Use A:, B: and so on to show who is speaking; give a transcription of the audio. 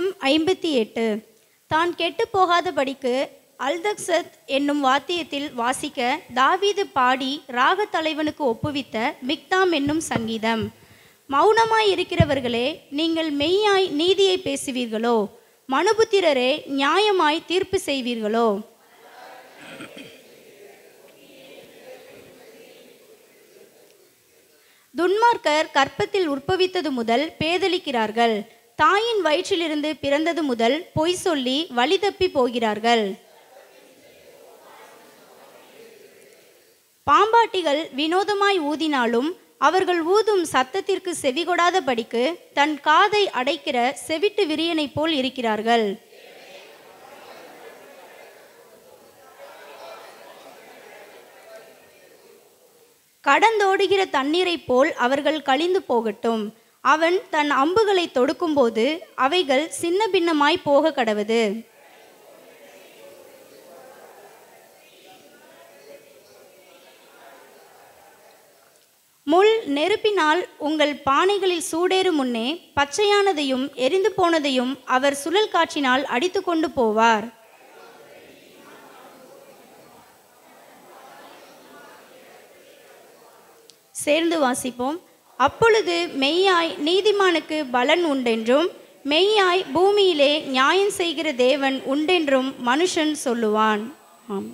A: சங்கீதம் 58. தான் கெட்டு போகாதபடிக்கு அல்தக்சத் என்னும் வாத்தியத்தில் வாசிக்க தாவீது பாடி ராகத் தலைவனுக்கு ஒப்புவித்த மிக்தாம் என்னும் சங்கீதம். மௌனமாய் இருக்கிறவர்களே, நீங்கள் மெய்யாய் நீதியை பேசுவீர்களோ? மனுபுத்திரரே, நியாயமாய் தீர்ப்பு செய்வீர்களோ? துன்மார்க்கர் கற்பத்தில் உற்பவித்தது முதல் பேதலிக்கிறார்கள். தாயின் வயிற்றிலிருந்து பிறந்தது முதல் பொய் சொல்லி வழி தப்பி போகிறார்கள். பாம்பாட்டிகள் வினோதமாய் ஊதினாலும் அவர்கள் ஊதும் சத்தத்திற்கு செவிகொடாதபடிக்கு தன் காதை அடைக்கிற செவிட்டு விரியனைப் போல் இருக்கிறார்கள். கடந்தோடுகிற தண்ணீரைப் போல் அவர்கள் கழிந்து போகட்டும். அவன் தன் அம்புகளை தொடுக்கும்போது அவைகள் சின்ன பின்னமாய் போக கடவது. முள் நெருப்பினால் உங்கள் பானைகளில் சூடேறும் முன்னே பச்சையானதையும் எரிந்து போனதையும் அவர் சுழல் காற்றினால் அடித்து கொண்டு போவார். சேர்ந்து வாசிப்போம். அப்பொழுது மெய்யாய் நீதிமானுக்கு பலன் உண்டென்றும் மெய்யாய் பூமியிலே நியாயம் செய்கிற தேவன் உண்டென்றும் மனுஷன் சொல்லுவான். ஆம்.